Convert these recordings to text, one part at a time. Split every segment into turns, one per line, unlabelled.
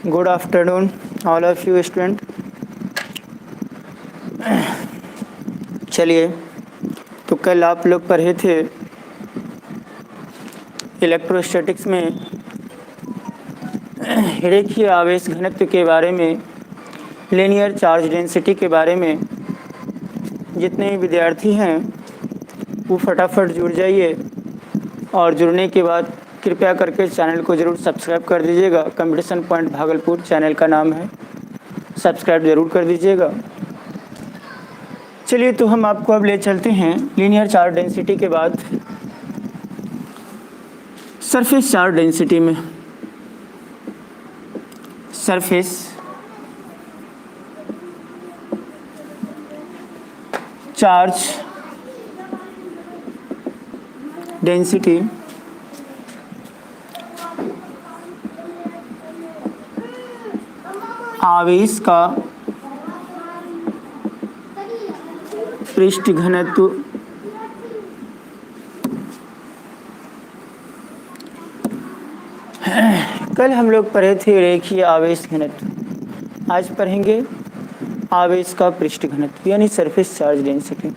Good afternoon all of you student. चलिए, तो कल आप लोग पढ़े थे इलेक्ट्रोस्टैटिक्स में रेखीय आवेश घनत्व के बारे में, लीनियर चार्ज डेंसिटी के बारे में। जितने विद्यार्थी हैं वो फटाफट जुड़ जाइए और जुड़ने के बाद कृपया करके चैनल को ज़रूर सब्सक्राइब कर दीजिएगा। कंपटीशन पॉइंट भागलपुर चैनल का नाम है, सब्सक्राइब ज़रूर कर दीजिएगा। चलिए, तो हम आपको अब ले चलते हैं लीनियर चार्ज डेंसिटी के बाद सरफेस चार्ज डेंसिटी में। सरफेस चार्ज डेंसिटी आवेश का पृष्ठ घनत्व कल हम लोग पढ़े थे रेखीय आवेश घनत्व। आज पढ़ेंगे आवेश का पृष्ठ घनत्व यानी सरफेस चार्ज डेंसिटी,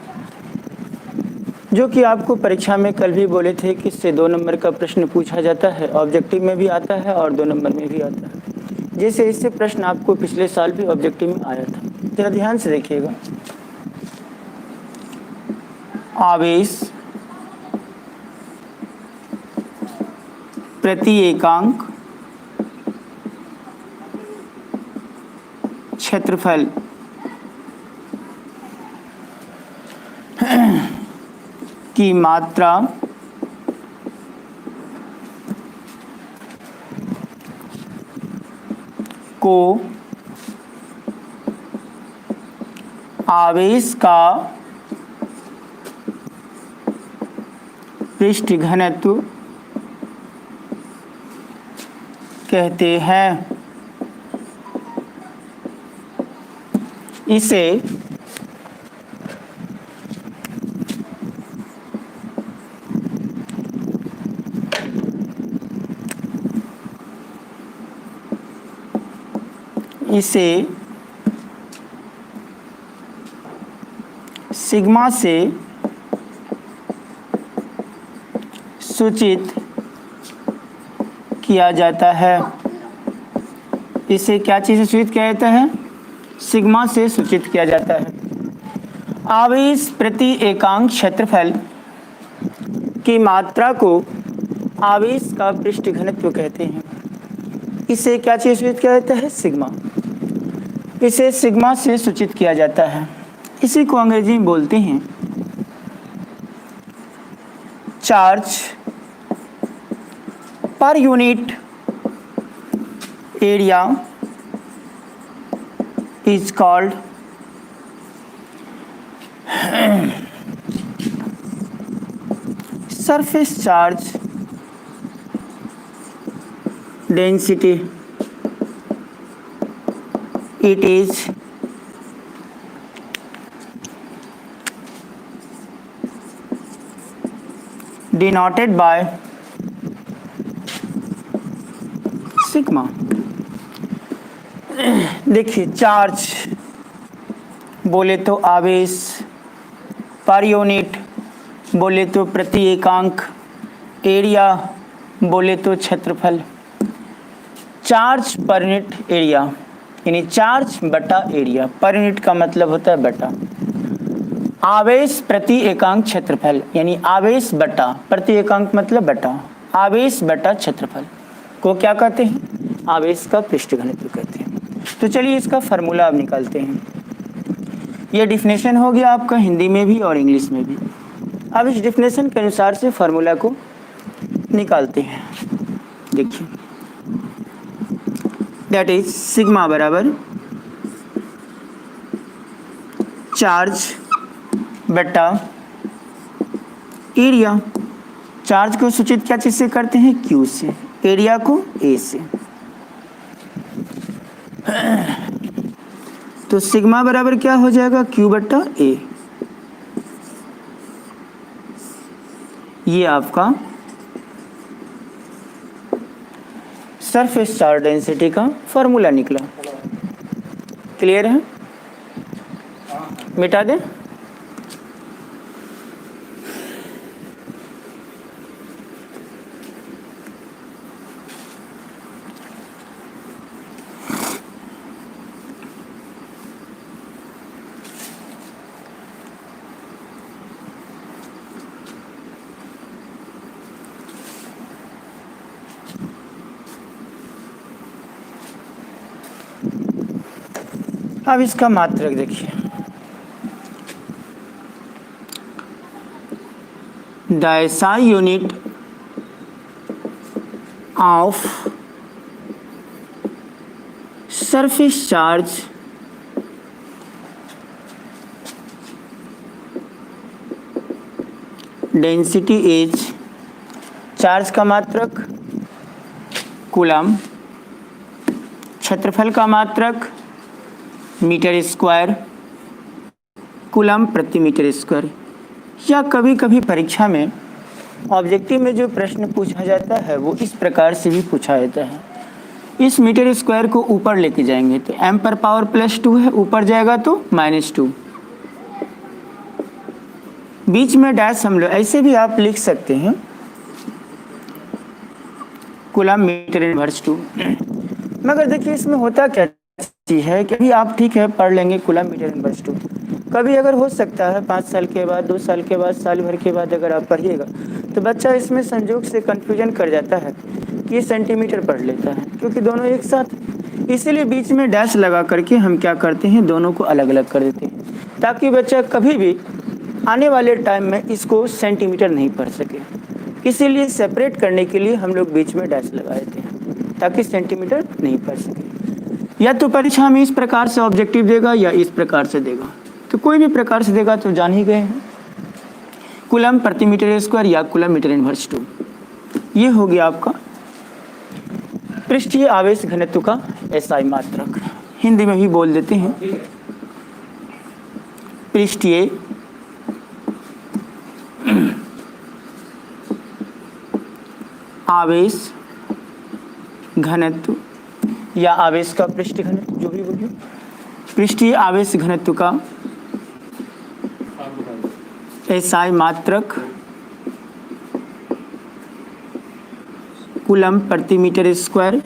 जो कि आपको परीक्षा में कल भी बोले थे कि इससे 2 नंबर का प्रश्न पूछा जाता है। ऑब्जेक्टिव में भी आता है और 2 नंबर में भी आता है। जैसे इससे प्रश्न आपको पिछले साल भी ऑब्जेक्टिव में आया था। जरा ध्यान से देखिएगा। आवेश प्रति एकांक क्षेत्रफल की मात्रा को आवेश का पृष्ठ घनत्व कहते हैं। इसे सिग्मा से सूचित किया जाता है। इसे क्या चीज़ से सूचित किया जाता है? सिग्मा से सूचित किया जाता है। आवेश प्रति एकांक क्षेत्रफल की मात्रा को आवेश का पृष्ठ घनत्व कहते हैं। इसे क्या चीज़ सूचित किया जाता है? सिग्मा। इसे सिग्मा से सूचित किया जाता है। इसी को अंग्रेजी में बोलते हैं charge per unit area is called surface charge density. It is denoted by sigma. देखिए, चार्ज बोले तो आवेश, पर यूनिट बोले तो प्रति एकांक, एरिया बोले तो क्षेत्रफल। चार्ज पर यूनिट एरिया यानी चार्ज बटा एरिया। पर यूनिट का मतलब होता है बटा। आवेश प्रति एकांक क्षेत्रफल यानी आवेश बटा प्रति एकांक मतलब बटा। आवेश बटा क्षेत्रफल को क्या कहते हैं? आवेश का पृष्ठ घनत्व कहते हैं। तो चलिए, इसका फार्मूला अब निकालते हैं। ये डिफिनेशन हो गया आपका हिंदी में भी और इंग्लिश में भी। अब इस डिफिनेशन के अनुसार से फार्मूला को निकालते हैं। देखिए, दैट इज सिग्मा बराबर चार्ज बटा एरिया। चार्ज को सूचित क्या चीज से करते हैं? क्यू से। एरिया को ए से। तो सिग्मा बराबर क्या हो जाएगा? क्यू बटा ए। ये आपका सरफेस चार्ज डेंसिटी का फॉर्मूला निकला। क्लियर है? मिटा दें? अब इसका मात्रक देखिए, the SI unit of surface charge density is, charge का मात्रक कूलम, क्षेत्रफल का मात्रक मीटर स्क्वायर, कूलम प्रति मीटर स्क्वायर। या कभी कभी परीक्षा में ऑब्जेक्टिव में जो प्रश्न पूछा जाता है वो इस प्रकार से भी पूछा जाता है। इस मीटर स्क्वायर को ऊपर लेके जाएंगे तो m पर पावर +2 है, ऊपर जाएगा तो -2, बीच में डैश हम लोग ऐसे भी आप लिख सकते हैं, कूलम मीटर इनवर्स 2। मगर देखिए इसमें होता क्या है कि अभी आप ठीक है पढ़ लेंगे कूलम मीटर इनवर्स 2, कभी अगर हो सकता है 5 साल के बाद, 2 साल के बाद, साल भर के बाद अगर आप पढ़िएगा तो बच्चा इसमें संयोग से कन्फ्यूजन कर जाता है कि ये सेंटीमीटर पढ़ लेता है, क्योंकि दोनों एक साथ। इसीलिए बीच में डैश लगा करके हम क्या करते हैं, दोनों को अलग अलग कर देते हैं, ताकि बच्चा कभी भी आने वाले टाइम में इसको सेंटीमीटर नहीं पढ़ सके। इसीलिए सेपरेट करने के लिए हम लोग बीच में डैश लगा देते हैं, ताकि सेंटीमीटर नहीं पढ़ सके। या तो परीक्षा में इस प्रकार से ऑब्जेक्टिव देगा या इस प्रकार से देगा, तो कोई भी प्रकार से देगा तो जान ही गए हैं, कूलम प्रति मीटर स्क्वायर या कूलम मीटर इनवर्स 2। ये हो गया आपका पृष्ठीय आवेश घनत्व का एसआई मात्रक। हिंदी में भी बोल देते हैं, पृष्ठीय आवेश घनत्व या आवेश का पृष्ठ घनत्व, जो भी बोलिए, पृष्ठीय आवेश घनत्व का एसआई मात्रक कूलम प्रति मीटर स्क्वायर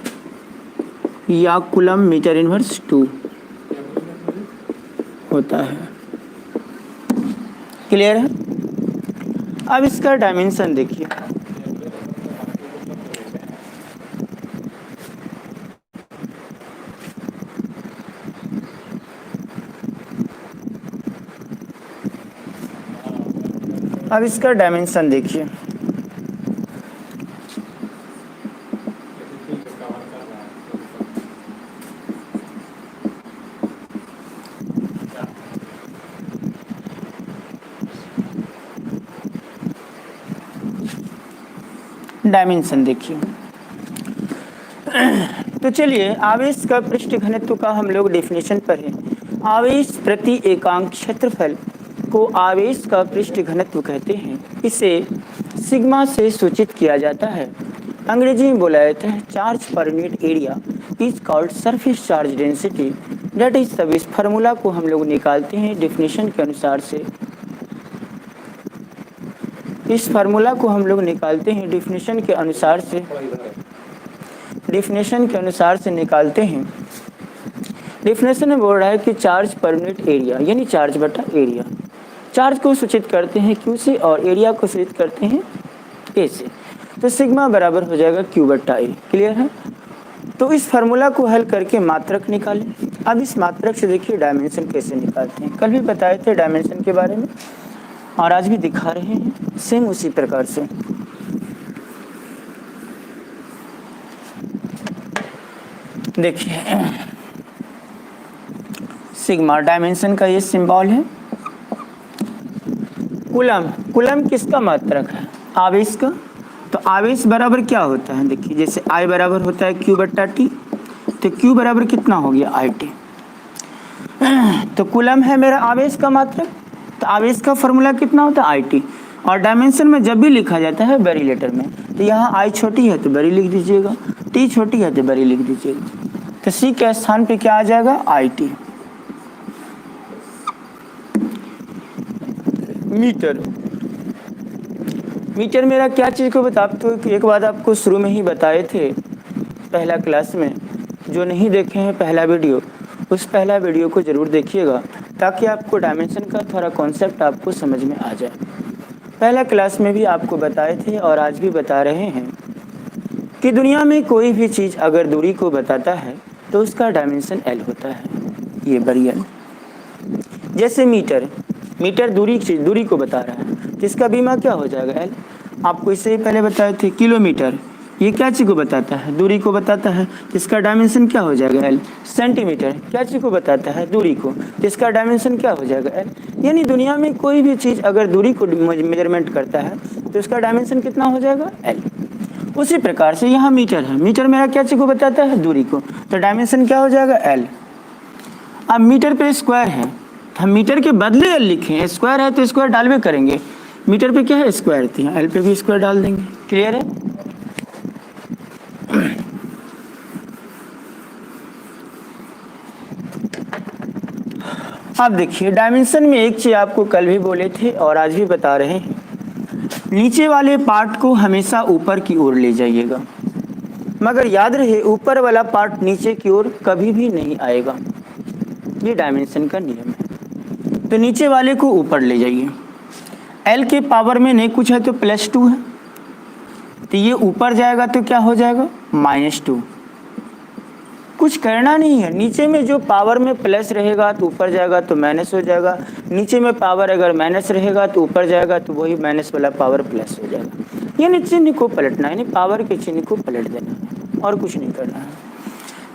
या कूलम मीटर इनवर्स 2 होता है। क्लियर है? अब इसका डायमेंशन देखिए, अब इसका डायमेंशन देखिए, डायमेंशन देखिए। तो चलिए आवेश का पृष्ठ घनत्व का हम लोग डेफिनेशन पर हैं। आवेश प्रति एकांक क्षेत्रफल को आवेश का पृष्ठ घनत्व कहते हैं। इसे सिग्मा से सूचित किया जाता है। अंग्रेजी में बोला जाता है charge per unit area is called surface charge density, that is. तब इस फार्मूला को हम लोग निकालते हैं डेफिनेशन के अनुसार से। इस फार्मूला को हम लोग निकालते हैं डेफिनेशन के अनुसार से, डेफिनेशन के अनुसार से निकालते हैं। डेफिनेशन में बोल रहा है कि चार्ज पर यूनिट एरिया यानी चार्ज बटा एरिया, चार्ज को सूचित करते हैं क्यू से और एरिया को सूचित करते हैं ए से। तो सिग्मा बराबर हो जाएगा क्यू बटा ए। क्लियर है? तो इस फार्मूला को हल करके मात्रक निकालें। अब इस मात्रक से देखिए डायमेंशन कैसे निकालते हैं। कल भी बताए थे डायमेंशन के बारे में और आज भी दिखा रहे हैं सेम उसी प्रकार से। देखिए सिग्मा डायमेंशन का ये सिंबल है। कूलम, कूलम किसका मात्रक है? आवेश का। तो आवेश बराबर क्या होता है? देखिए जैसे I बराबर होता है Q बट्टा टी, तो Q बराबर कितना हो गया IT। तो कूलम है मेरा आवेश का मात्रक, तो आवेश का फॉर्मूला कितना होता है IT। और डायमेंशन में जब भी लिखा जाता है बड़ी लेटर में, तो यहाँ I छोटी है तो बड़ी लिख दीजिएगा, टी छोटी है तो बड़ी लिख दीजिएगा। तो सी के स्थान पे क्या आ जाएगा, आई टी। मीटर, मीटर मेरा क्या चीज़ को बता, तो एक बात आपको शुरू में ही बताए थे पहला क्लास में, जो नहीं देखे हैं पहला वीडियो, उस पहला वीडियो को ज़रूर देखिएगा ताकि आपको डायमेंशन का थोड़ा कॉन्सेप्ट आपको समझ में आ जाए। पहला क्लास में भी आपको बताए थे और आज भी बता रहे हैं कि दुनिया में कोई भी चीज़ अगर दूरी को बताता है तो उसका डायमेंशन एल होता है, ये बड़ी एल। जैसे मीटर, मीटर दूरी को बता रहा है, जिसका बीमा क्या हो जाएगा, एल। आपको इससे ही पहले बताए थे किलोमीटर, ये क्या चीज़ को बताता है, दूरी को बताता है, जिसका डायमेंशन क्या हो जाएगा, एल। सेंटीमीटर क्या चीज़ को बताता है, दूरी को, जिसका डायमेंशन क्या हो जाएगा, एल। यानी दुनिया में कोई भी चीज़ अगर दूरी को मेजरमेंट करता है तो उसका डायमेंशन कितना हो जाएगा, एल। उसी प्रकार से यहाँ मीटर है, मीटर मेरा क्या चीज़ को बताता है, दूरी को, तो डायमेंशन क्या हो जाएगा, एल। अब मीटर पे स्क्वायर है, हम मीटर के बदले एल लिखें, स्क्वायर है तो स्क्वायर डालवे करेंगे, मीटर पे क्या है, स्क्वायर थी, एल पे भी स्क्वायर डाल देंगे। क्लियर है। अब देखिए डायमेंशन में एक चीज आपको कल भी बोले थे और आज भी बता रहे हैं, नीचे वाले पार्ट को हमेशा ऊपर की ओर ले जाइएगा, मगर याद रहे ऊपर वाला पार्ट नीचे की ओर कभी भी नहीं आएगा, ये डायमेंशन का नियम है। तो नीचे वाले को ऊपर ले जाइए, एल के पावर में नहीं कुछ है तो +2 है, तो ये ऊपर जाएगा तो क्या हो जाएगा, -2। कुछ करना नहीं है, नीचे में जो पावर में प्लस रहेगा तो ऊपर जाएगा तो माइनस हो जाएगा, नीचे में पावर अगर माइनस रहेगा तो ऊपर जाएगा तो वही माइनस वाला पावर प्लस हो जाएगा। यानी चिन्ह को पलटना है, यानी पावर के चिन्ह को पलट देना है और कुछ नहीं करना है।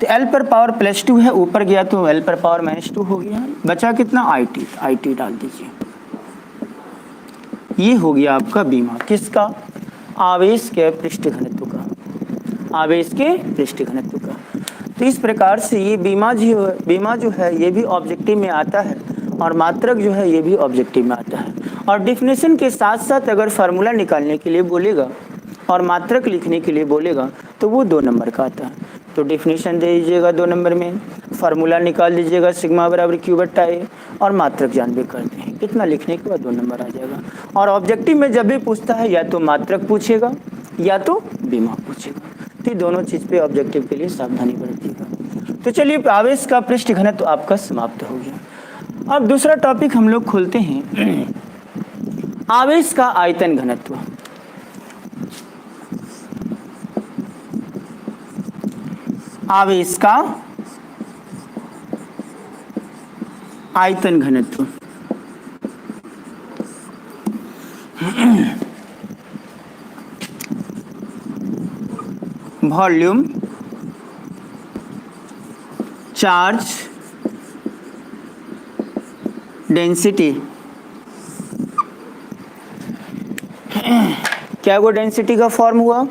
तो एल पर पावर +2 है, ऊपर गया तो एल पर पावर -2 हो गया, बचा कितना, आई टी डाल दीजिए। ये हो गया आपका बीमा, किसका, आवेश के पृष्ठ घनत्व का, आवेश के पृष्ठ घनत्व का। तो इस प्रकार से ये बीमा जो है ये भी ऑब्जेक्टिव में आता है और मात्रक जो है ये भी ऑब्जेक्टिव में आता है। और डिफिनेशन के साथ साथ अगर फार्मूला निकालने के लिए बोलेगा और मात्रक लिखने के लिए बोलेगा तो वो 2 नंबर का आता है। तो डिफिनेशन दे दीजिएगा 2 नंबर में, फार्मूला निकाल दीजिएगा सिग्मा बराबर Q/A और मात्रक जानबे करते हैं, कितना लिखने के बाद 2 नंबर आ जाएगा। और ऑब्जेक्टिव में जब भी पूछता है या तो मात्रक पूछेगा या तो बीमा पूछेगा, तो दोनों चीज़ पे ऑब्जेक्टिव के लिए सावधानी बरतिएगा। तो चलिए आवेश का पृष्ठ घनत्व तो आपका समाप्त हो गया। अब दूसरा टॉपिक हम लोग खोलते हैं, आवेश का आयतन घनत्व। आवेश का आयतन घनत्व, वॉल्यूम, चार्ज, डेंसिटी। क्या वो डेंसिटी का फॉर्म हुआ,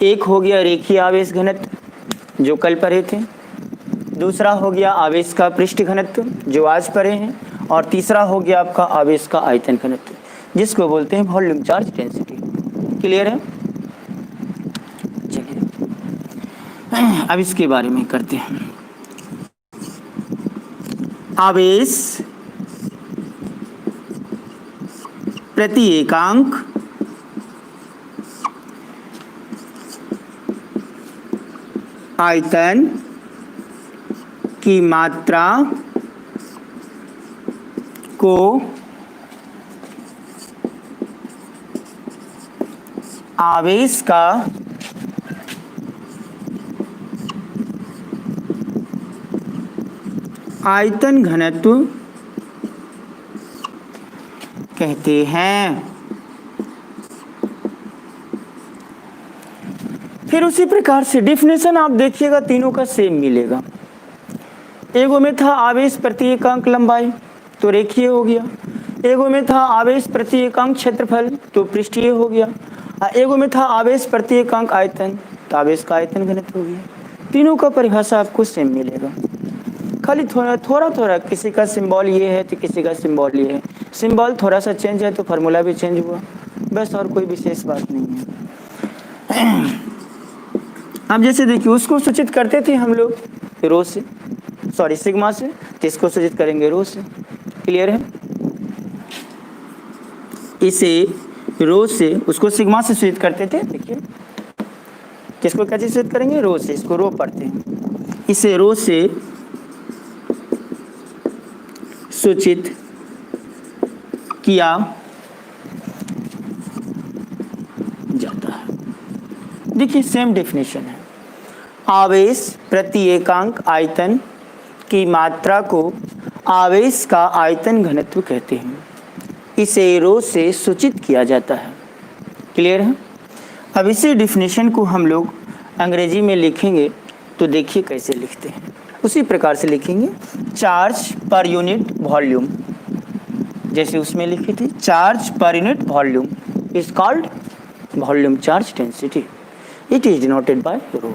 एक हो गया रेखीय आवेश घनत्व जो कल पढ़े थे, दूसरा हो गया आवेश का पृष्ठ घनत्व जो आज पढ़े हैं, और तीसरा हो गया आपका आवेश का आयतन घनत्व जिसको बोलते हैं वॉल्यूम, चार्ज, डेंसिटी। क्लियर है। चलिए अब इसके बारे में करते हैं। आवेश प्रति एकांक आयतन की मात्रा को आवेश का आयतन घनत्व कहते हैं। फिर उसी प्रकार से डिफिनेशन आप देखिएगा तीनों का सेम मिलेगा। एगो में था आवेश प्रति एकांक लंबाई तो रेखीय हो गया, एगो में था आवेश प्रति एकांक क्षेत्रफल तो पृष्ठीय हो गया, एगो में था आवेश प्रति एकांक आयतन तो आवेश का आयतन घनत्व हो गया। तीनों का परिभाषा आपको सेम मिलेगा, खाली थोड़ा किसी का सिंबल ये है तो किसी का सिंबल ये है, सिंबल थोड़ा सा चेंज है तो फार्मूला भी चेंज हुआ, बस और कोई विशेष बात नहीं है। अब जैसे देखिए उसको सूचित करते थे हम लोग रो से, सॉरी सिग्मा से, तो इसको सूचित करेंगे रो से। क्लियर है? इसे रो से, उसको सिग्मा से सूचित करते थे। देखिए किसको क्या चीज सूचित करेंगे? रो से, इसको रो पढ़ते हैं। इसे रो से सूचित किया जाता है। देखिए सेम डेफिनेशन है। आवेश प्रति एकांक आयतन की मात्रा को आवेश का आयतन घनत्व कहते हैं। इसे रो से सूचित किया जाता है। क्लियर है? अब इसी डेफिनेशन को हम लोग अंग्रेजी में लिखेंगे तो देखिए कैसे लिखते हैं। उसी प्रकार से लिखेंगे, चार्ज पर यूनिट वॉल्यूम, जैसे उसमें लिखे थे charge per unit volume is called volume charge density. It is denoted by rho.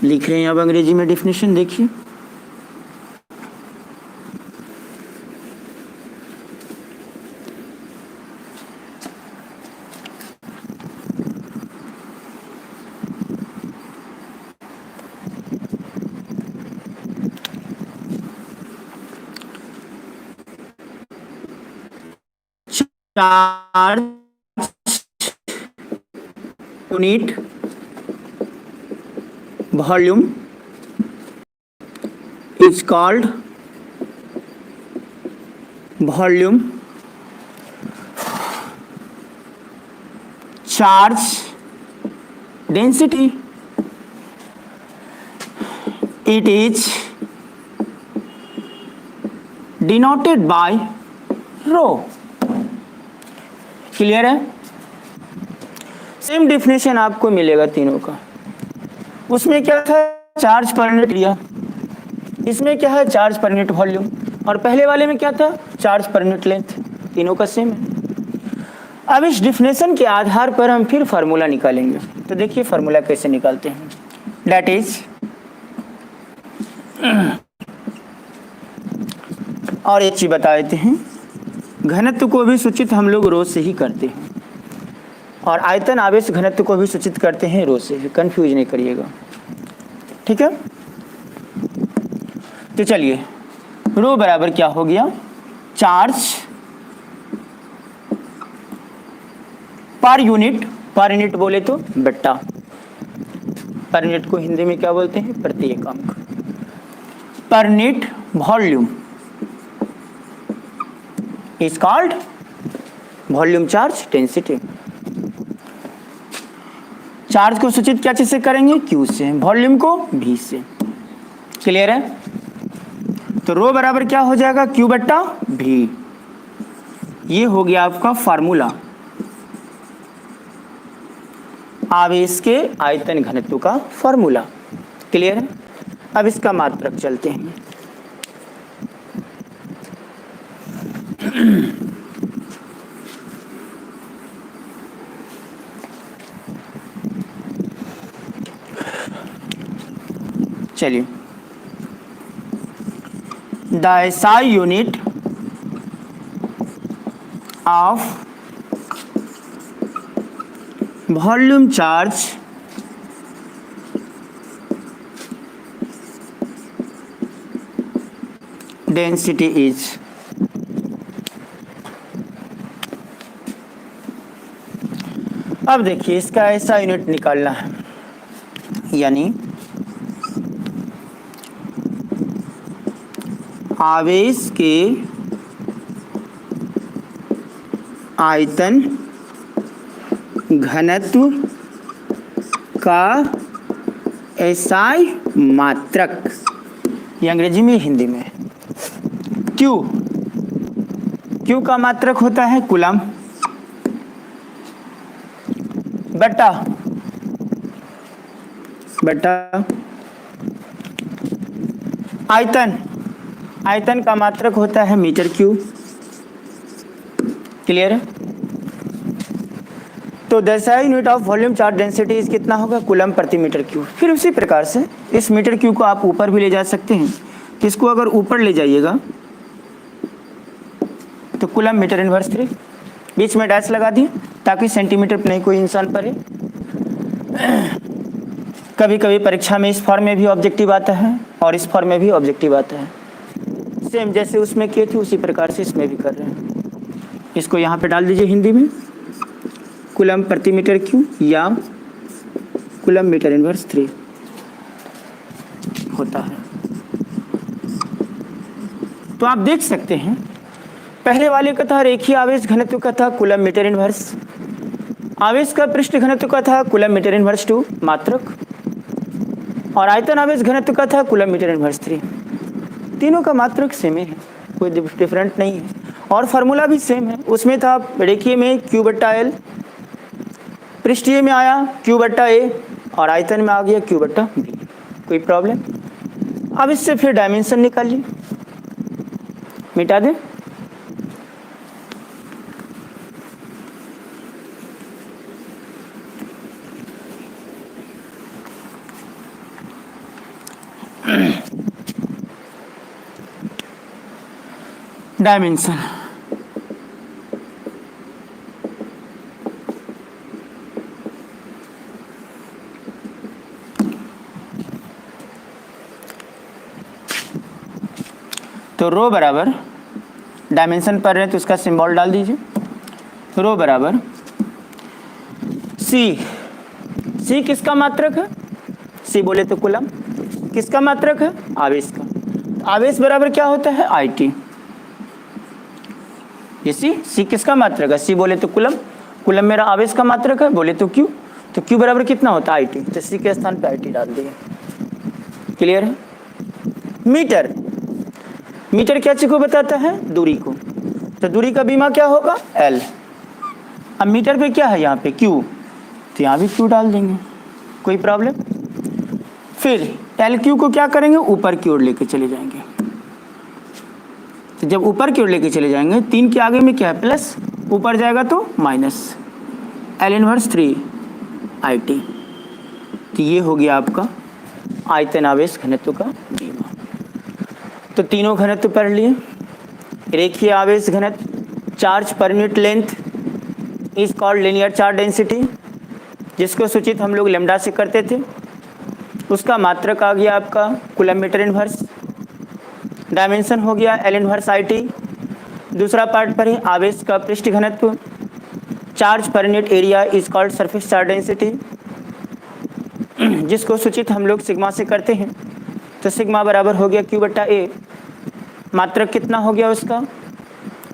लिख रहे हैं अब अंग्रेजी में डेफिनेशन, देखिए charge unit volume is called volume charge density. It is denoted by rho. Clear है? सेम डेफिनेशन आपको मिलेगा तीनों का। उसमें क्या था? Charge per unit area. इसमें क्या है? Charge per unit volume. और पहले वाले में क्या था? Charge per unit length. तीनों का सेम है। अब इस डेफिनेशन के आधार पर हम फिर फार्मूला निकालेंगे। तो देखिए फार्मूला कैसे निकालते हैं। दैट इज, और एक चीज बता देते हैं, घनत्व को भी सूचित हम लोग रो से ही करते हैं, और आयतन आवेश घनत्व को भी सूचित करते हैं रो से। कंफ्यूज नहीं करिएगा, ठीक है? तो चलिए, रो बराबर क्या हो गया? चार्ज पर यूनिट बोले तो बट्टा, पर यूनिट को हिंदी में क्या बोलते हैं? प्रति एकांक। पर unit volume is called volume charge density. Charge को सूचित क्या चीज से करेंगे? Q से। वॉल्यूम को V से। क्लियर है? तो रो बराबर क्या हो जाएगा? Q बट्टा V। ये हो गया आपका फार्मूला आवेश के आयतन घनत्व का फार्मूला। क्लियर है? अब इसका मात्रक चलते हैं। चलिए, the SI unit of volume charge density is. अब देखिए इसका ऐसा यूनिट निकालना है, यानी आवेश के आयतन घनत्व का एसआई मात्रक, ये अंग्रेजी में हिंदी में। क्यू का मात्रक होता है कूलम बटा आयतन का मात्रक होता है मीटर क्यूब। क्लियर है? तो the SI unit of volume charge density is कितना होगा? कूलम प्रति मीटर क्यूब। फिर उसी प्रकार से इस मीटर क्यूब को आप ऊपर भी ले जा सकते हैं। इसको अगर ऊपर ले जाइएगा तो कूलम मीटर इनवर्स 3। बीच में डैश लगा दिए ताकि सेंटीमीटर पे नहीं कोई इंसान पढ़े। कभी कभी परीक्षा में इस फॉर्म में भी ऑब्जेक्टिव आता है और इस फॉर्म में भी ऑब्जेक्टिव आता है। सेम जैसे उसमें किए थे उसी प्रकार से इसमें भी कर रहे हैं। इसको यहाँ पे डाल दीजिए हिंदी में, कूलम प्रति मीटर क्यूब या कूलम मीटर इनवर्स 3 होता है। तो आप देख सकते हैं पहले वाले का था रेखीय आवेश घनत्व का था कूलम मीटर इनवर्स, आवेश का पृष्ठ घनत्व का था कूलम मीटर इनवर्स 2 मात्रक, और आयतन आवेश घनत्व का था कूलम मीटर इनवर्स 3। तीनों का मात्रक सेम है, कोई डिफरेंट नहीं है और फार्मूला भी सेम है। उसमें था रेखीय में Q बट्टा L, पृष्ठीय में आया Q बट्टा A और आयतन में आ गया Q बट्टा B। कोई प्रॉब्लम? अब इससे फिर डायमेंशन निकालिए, मिटा दें। डायमेंशन तो रो बराबर डायमेंशन पर है तो उसका सिंबल डाल दीजिए। रो बराबर सी किसका मात्रक है? सी बोले तो कूलम। किसका मात्रक है? आवेश का। आवेश बराबर क्या होता है? IT। ये सी किसका मात्रक है? सी बोले तो कूलम, कूलम मेरा आवेश का मात्रक है, बोले तो क्यू, तो क्यू बराबर कितना होता है? IT। तो सी के स्थान पे IT डाल दिए। क्लियर है? मीटर, मीटर क्या चीज को बताता है? दूरी को। तो दूरी का बीमा क्या होगा? L। अब मीटर पे क्या है? यहाँ पे Q, तो यहाँ भी Q डाल देंगे। कोई प्रॉब्लम? फिर LQ को क्या करेंगे? ऊपर की ओर लेके चले जाएंगे। तो जब ऊपर की ओर लेके चले जाएंगे, 3 के आगे में क्या है? प्लस, ऊपर जाएगा तो माइनस, L इनवर्स 3 IT। तो ये हो गया आपका आयतन आवेश घनत्व का बीमा। तो तीनों घनत्व पढ़ लिए। रेखीय आवेश घनत्व, charge per unit length is called linear charge density, जिसको सूचित हम लोग लेमडा से करते थे। उसका मात्रक आ गया आपका कूलम मीटर इनवर्स। डायमेंशन हो गया L इनवर्स IT। दूसरा पार्ट पर है आवेश का पृष्ठ घनत्व, charge per unit area is called surface charge density, जिसको सूचित हम लोग सिग्मा से करते हैं। तो सिग्मा बराबर हो गया Q बट्टा A। मात्रक कितना हो गया उसका?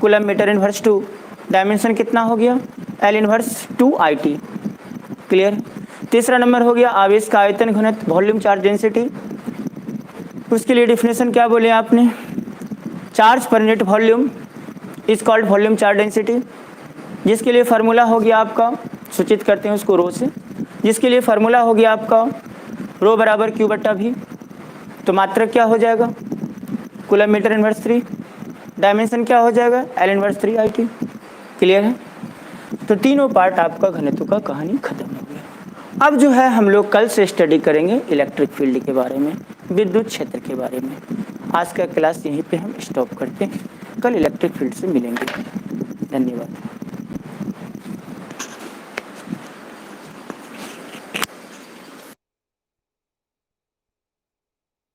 Coulomb metre inverse 2। डायमेंशन कितना हो गया? L inverse 2 IT। क्लियर? तीसरा नंबर हो गया आवेश का आयतन घनत्व, वॉल्यूम चार्ज डेंसिटी। उसके लिए डिफिनेशन क्या बोले आपने? Charge per unit volume is called volume charge density, जिसके लिए फार्मूला हो गया आपका, सूचित करते हैं उसको रो से, जिसके लिए फार्मूला हो गया आपका रो बराबर Q बट्टा V। तो मात्रक क्या हो जाएगा? Coulomb metre inverse 3। डायमेंशन क्या हो जाएगा? L inverse 3 IT। क्लियर है? तो तीनों पार्ट आपका घनत्व का कहानी खत्म हो गया। अब जो है हम लोग कल से स्टडी करेंगे इलेक्ट्रिक फील्ड के बारे में, विद्युत क्षेत्र के बारे में। आज का क्लास यहीं पे हम स्टॉप करते हैं, कल इलेक्ट्रिक फील्ड से मिलेंगे। धन्यवाद।